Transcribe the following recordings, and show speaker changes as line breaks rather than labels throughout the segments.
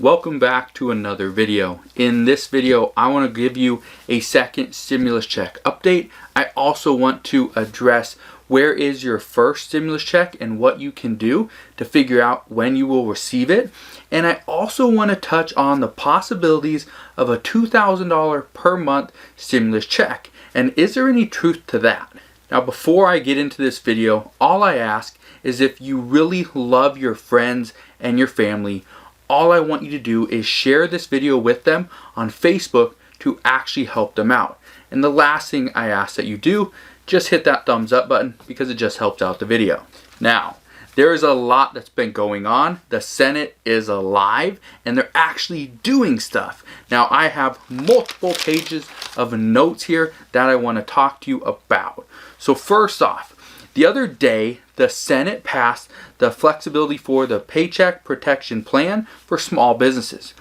Welcome back to another video. In this video, I want to give you a second stimulus check update. I also want to address where is your first stimulus check and what you can do to figure out when you will receive it. And I also want to touch on the possibilities of a $2,000 per month stimulus check. And is there any truth to that? Now, before I get into this video, all I ask is if you really love your friends and your family, all I want you to do is share this video with them on Facebook to actually help them out. And the last thing I ask that you do, just hit that thumbs up button because it just helps out the video. Now, there is a lot that's been going on. The Senate is alive and they're actually doing stuff. Now, I have multiple pages of notes here that I want to talk to you about. So first off, the other day, the Senate passed the flexibility for the Paycheck Protection Plan for small businesses.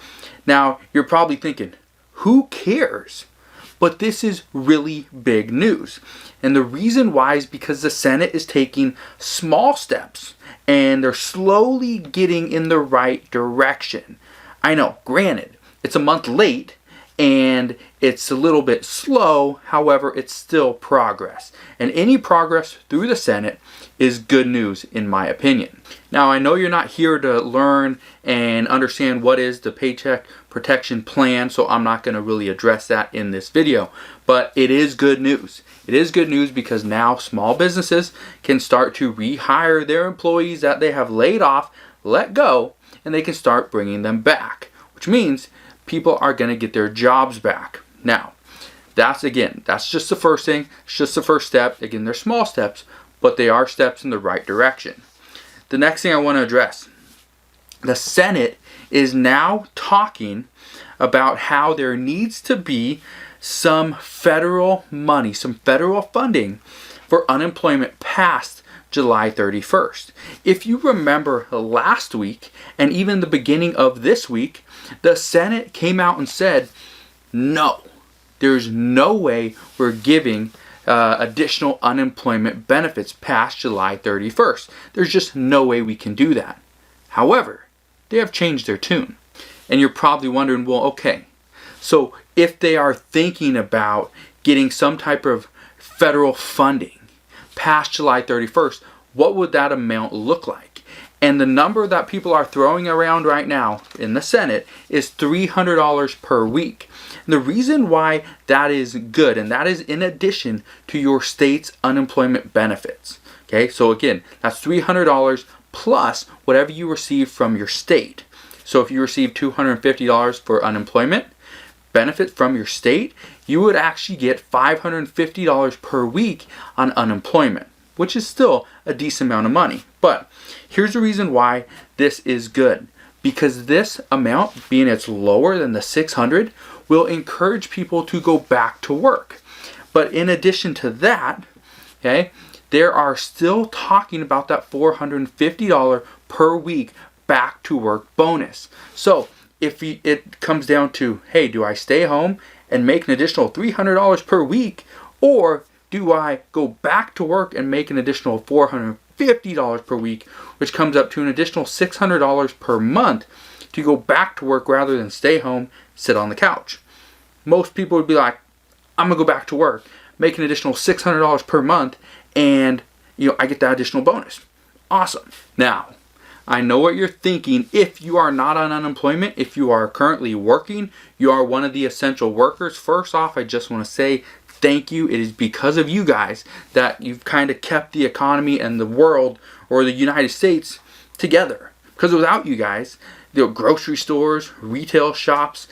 Now, you're probably thinking, who cares? But this is really big news. And the reason why is because the Senate is taking small steps and they're slowly getting in the right direction. I know, granted, it's a month late and it's a little bit slow. However, it's still progress. And any progress through the Senate is good news in my opinion. Now, I know you're not here to learn and understand what is the Paycheck Protection Plan, so I'm not going to really address that in this video. But it is good news. It is good news because now small businesses can start to rehire their employees that they have laid off, let go, and they can start bringing them back, which means people are going to get their jobs back. Now, that's just the first thing. It's just the first step. Again, they're small steps, but they are steps in the right direction. The next thing I want to address, the Senate is now talking about how there needs to be some federal money, some federal funding for unemployment past July 31st. If you remember last week and even the beginning of this week, the Senate came out and said, no, there's no way we're giving additional unemployment benefits past July 31st. There's just no way we can do that. However, they have changed their tune. And you're probably wondering, well, okay, so if they are thinking about getting some type of federal funding past July 31st, what would that amount look like? And the number that people are throwing around right now in the Senate is $300 per week. And the reason why that is good, and that is in addition to your state's unemployment benefits. Okay, so again, that's $300 plus whatever you receive from your state. So if you receive $250 for unemployment benefit from your state, you would actually get $550 per week on unemployment, which is still a decent amount of money. But here's the reason why this is good. Because this amount, being it's lower than the $600, will encourage people to go back to work. But in addition to that, okay, there are still talking about that $450 per week back to work bonus. So if it comes down to, hey, do I stay home and make an additional $300 per week, or do I go back to work and make an additional $450 per week, which comes up to an additional $600 per month to go back to work rather than stay home, sit on the couch? Most people would be like, I'm going to go back to work, make an additional $600 per month, and I get that additional bonus. Awesome. Now, I know what you're thinking. If you are not on unemployment, if you are currently working, you are one of the essential workers. First off, I just want to say thank you. It is because of you guys that you've kind of kept the economy and the world or the United States together. Because without you guys, grocery stores, retail shops,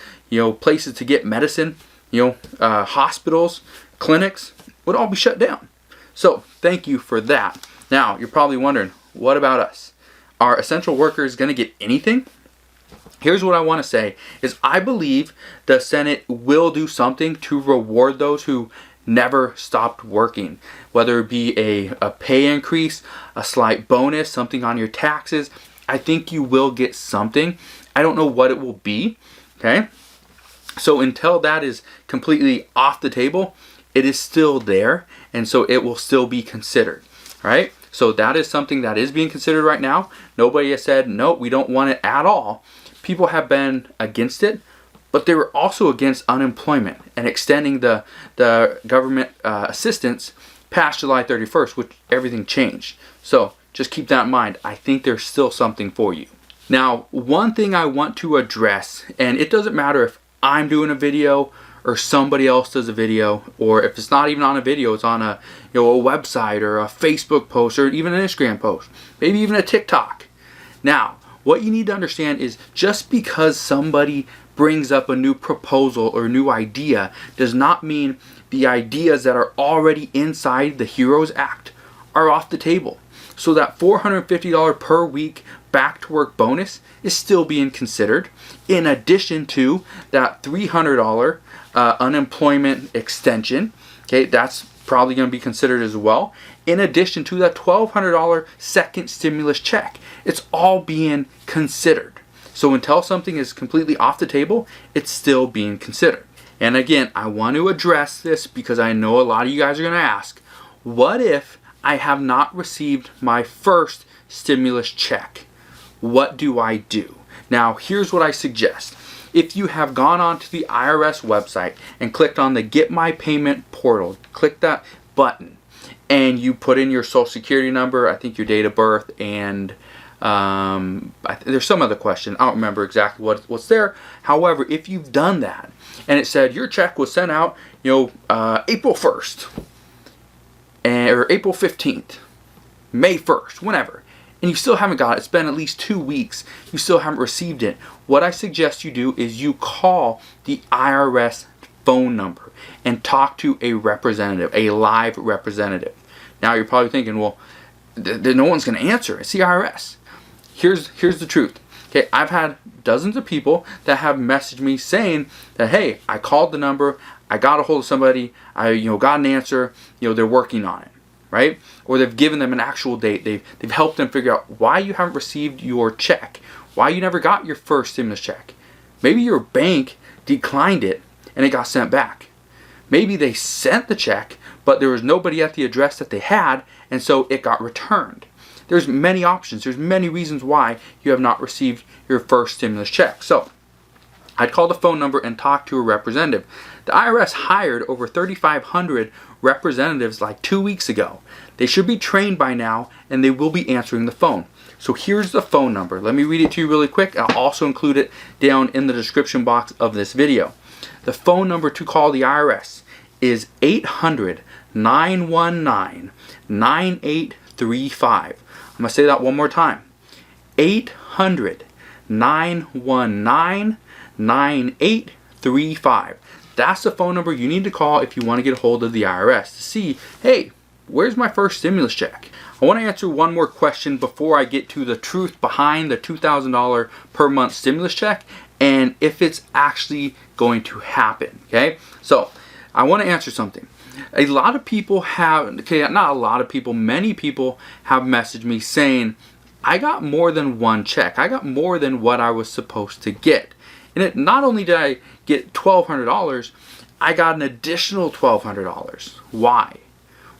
places to get medicine, hospitals, clinics would all be shut down. So thank you for that. Now, you're probably wondering, what about us? Are essential workers going to get anything? Here's what I want to say is I believe the Senate will do something to reward those who never stopped working, whether it be a pay increase, a slight bonus, something on your taxes. I think you will get something. I don't know what it will be, okay? So until that is completely off the table, it is still there, and so it will still be considered, all right? So that is something that is being considered right now. Nobody has said, no, we don't want it at all, people have been against it, but they were also against unemployment and extending the government assistance past July 31st, which everything changed. So just keep that in mind. I think there's still something for you. Now, one thing I want to address, and it doesn't matter if I'm doing a video or somebody else does a video, or if it's not even on a video, it's on a a website or a Facebook post or even an Instagram post, maybe even a TikTok. Now, what you need to understand is just because somebody brings up a new proposal or new idea does not mean the ideas that are already inside the HEROES Act are off the table. So that $450 per week back to work bonus is still being considered, in addition to that $300 unemployment extension. Okay, that's probably going to be considered as well, in addition to that $1,200 second stimulus check. It's all being considered. So until something is completely off the table, it's still being considered. And again, I want to address this because I know a lot of you guys are going to ask, what if I have not received my first stimulus check? What do I do? Now, here's what I suggest. If you have gone onto the IRS website and clicked on the Get My Payment portal, click that button, and you put in your social security number, I think your date of birth, and there's some other question. I don't remember exactly what's there. However, if you've done that and it said your check was sent out, April 1st or April 15th, May 1st, whenever, and you still haven't got it, it's been at least 2 weeks, you still haven't received it, what I suggest you do is you call the IRS phone number and talk to a representative, a live representative. Now you're probably thinking, well, no one's going to answer. It's the IRS. Here's the truth. Okay, I've had dozens of people that have messaged me saying that, hey, I called the number, I got a hold of somebody, I got an answer, they're working on it, right? Or they've given them an actual date. They've helped them figure out why you haven't received your check, why you never got your first stimulus check. Maybe your bank declined it and it got sent back. Maybe they sent the check, but there was nobody at the address that they had, and so it got returned. There's many options. There's many reasons why you have not received your first stimulus check. So I'd call the phone number and talk to a representative. The IRS hired over 3,500 representatives like 2 weeks ago. They should be trained by now, and they will be answering the phone. So here's the phone number. Let me read it to you really quick. I'll also include it down in the description box of this video. The phone number to call the IRS is 800-919-9835. I'm going to say that one more time. 800-919-9835. That's the phone number you need to call if you want to get a hold of the IRS to see, hey, where's my first stimulus check? I want to answer one more question before I get to the truth behind the $2,000 per month stimulus check and if it's actually going to happen, okay? So I want to answer something. A lot of people have, not a lot of people, many people have messaged me saying, I got more than one check. I got more than what I was supposed to get. And not only did I get $1,200, I got an additional $1,200. Why?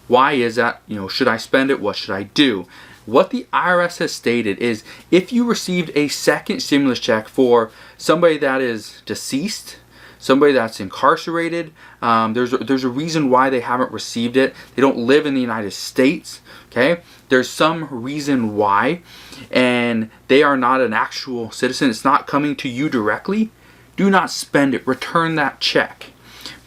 Why is that? Should I spend it? What should I do? What the IRS has stated is if you received a second stimulus check for somebody that is deceased, somebody that's incarcerated, there's a reason why they haven't received it. They don't live in the United States, okay? There's some reason why, and they are not an actual citizen. It's not coming to you directly. Do not spend it. Return that check.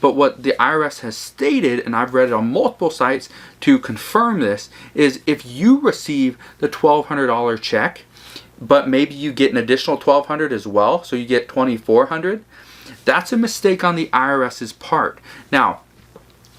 But what the IRS has stated, and I've read it on multiple sites to confirm this, is if you receive the $1,200 check, but maybe you get an additional $1,200 as well, so you get $2,400, that's a mistake on the IRS's part. Now,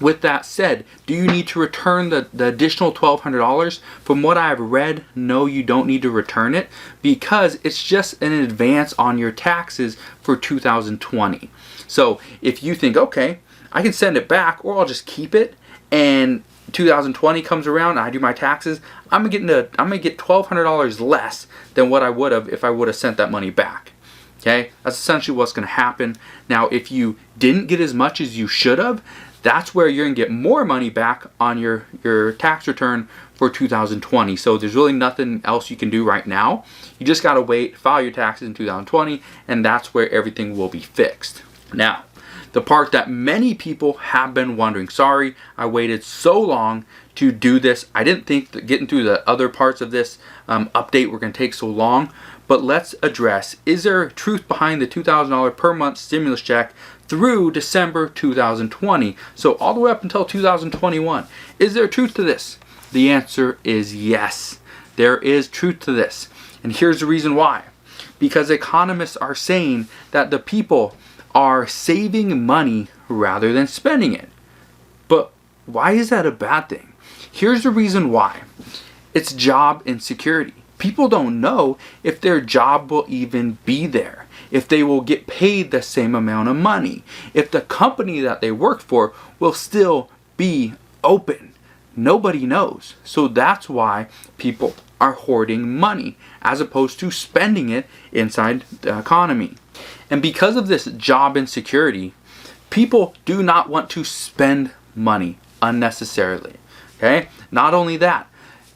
with that said, do you need to return the additional $1,200? From what I've read, no, you don't need to return it because it's just an advance on your taxes for 2020. So if you think, okay, I can send it back or I'll just keep it, and 2020 comes around and I do my taxes, I'm gonna get $1,200 less than what I would have if I would have sent that money back. Okay, that's essentially what's going to happen. Now, if you didn't get as much as you should have, that's where you're going to get more money back on your tax return for 2020. So there's really nothing else you can do right now. You just got to wait, file your taxes in 2020, and that's where everything will be fixed. Now, the part that many people have been wondering, sorry I waited so long to do this. I didn't think that getting through the other parts of this update were going to take so long, but let's address, is there truth behind the $2,000 per month stimulus check through December 2020? So all the way up until 2021. Is there truth to this? The answer is yes. There is truth to this. And here's the reason why. Because economists are saying that the people are saving money rather than spending it. But why is that a bad thing? Here's the reason why. It's job insecurity. People don't know if their job will even be there, if they will get paid the same amount of money, if the company that they work for will still be open. Nobody knows. So that's why people are hoarding money as opposed to spending it inside the economy. And because of this job insecurity, people do not want to spend money unnecessarily. Okay? Not only that,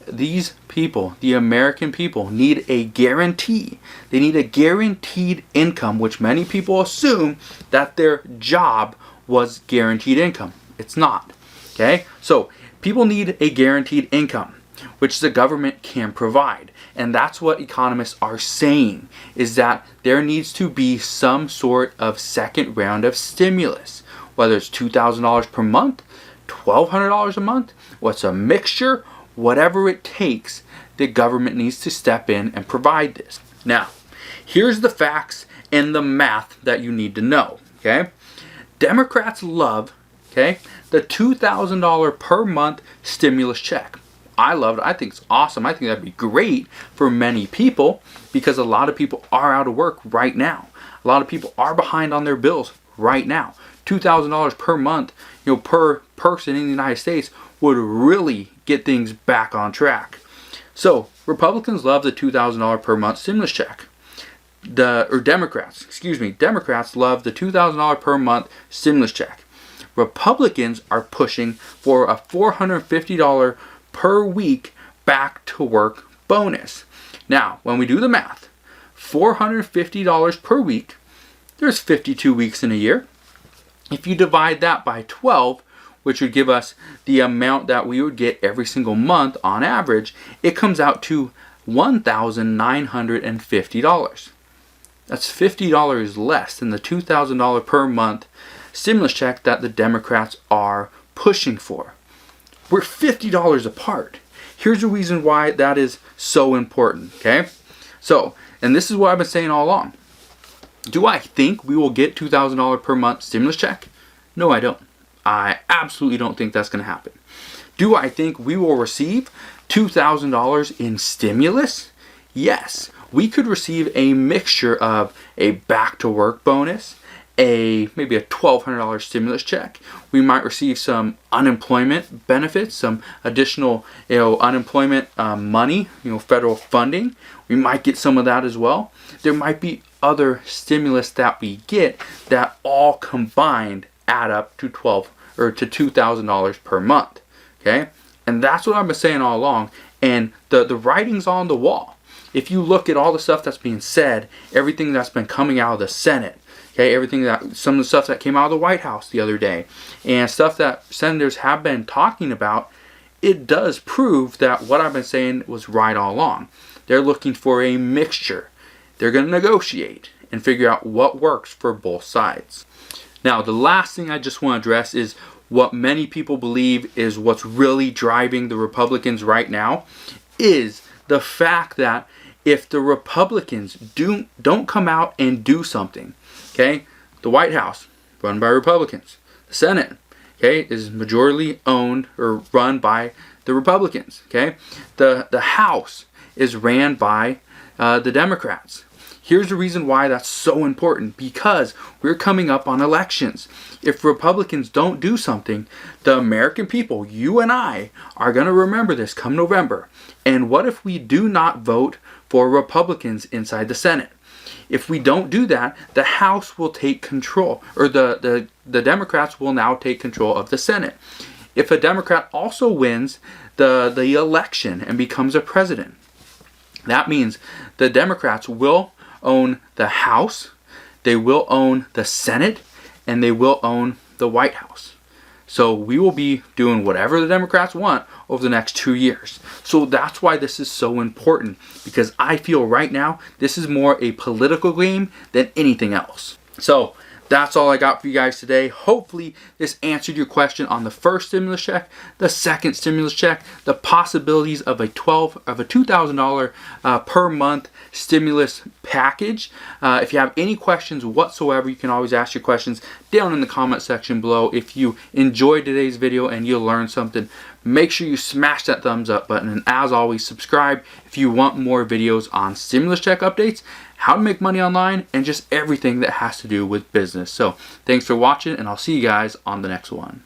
these people, the American people, need a guarantee. They need a guaranteed income, which many people assume that their job was guaranteed income. It's not. Okay? So people need a guaranteed income, which the government can provide. And that's what economists are saying, is that there needs to be some sort of second round of stimulus, whether it's $2,000 per month, $1,200 a month, what's a mixture, whatever it takes, the government needs to step in and provide this. Now, here's the facts and the math that you need to know, okay? Democrats love, okay, the $2,000 per month stimulus check. I love it. I think it's awesome. I think that'd be great for many people because a lot of people are out of work right now. A lot of people are behind on their bills right now. $2,000 per month, per person in the United States would really get things back on track. So Republicans love the $2,000 per month stimulus check. Democrats love the $2,000 per month stimulus check. Republicans are pushing for a $450 per week back to work bonus. Now, when we do the math, $450 per week, there's 52 weeks in a year. If you divide that by 12, which would give us the amount that we would get every single month on average, it comes out to $1,950. That's $50 less than the $2,000 per month stimulus check that the Democrats are pushing for. We're $50 apart. Here's the reason why that is so important, okay? So, and this is what I've been saying all along. Do I think we will get $2,000 per month stimulus check? No, I don't. I absolutely don't think that's going to happen. Do I think we will receive $2,000 in stimulus? Yes. We could receive a mixture of a back to work bonus, maybe a $1,200 stimulus check. We might receive some unemployment benefits, some additional unemployment money, federal funding. We might get some of that as well. There might be other stimulus that we get that all combined add up to $2,000 per month. Okay? And that's what I've been saying all along. And the writing's on the wall. If you look at all the stuff that's being said, everything that's been coming out of the Senate, okay, some of the stuff that came out of the White House the other day, and stuff that senators have been talking about, it does prove that what I've been saying was right all along. They're looking for a mixture. They're going to negotiate and figure out what works for both sides. Now, the last thing I just want to address is what many people believe is what's really driving the Republicans right now, is the fact that if the Republicans don't come out and do something, okay, the White House, run by Republicans, the Senate, okay, is majority owned or run by the Republicans, okay, the House is ran by the Democrats. Here's the reason why that's so important, because we're coming up on elections. If Republicans don't do something, the American people, you and I, are going to remember this come November. And what if we do not vote for Republicans inside the Senate? If we don't do that, the House will take control, or the Democrats will now take control of the Senate. If a Democrat also wins the election and becomes a president, that means the Democrats will own the House, they will own the Senate, and they will own the White House. So we will be doing whatever the Democrats want over the next 2 years. So that's why this is so important, because I feel right now this is more a political game than anything else. So that's all I got for you guys today. Hopefully this answered your question on the first stimulus check, the second stimulus check, the possibilities of a $2,000 per month stimulus package. If you have any questions whatsoever, you can always ask your questions down in the comment section below. If you enjoyed today's video and you learned something, make sure you smash that thumbs up button, and as always, subscribe if you want more videos on stimulus check updates, how to make money online, and just everything that has to do with business. So thanks for watching, and I'll see you guys on the next one.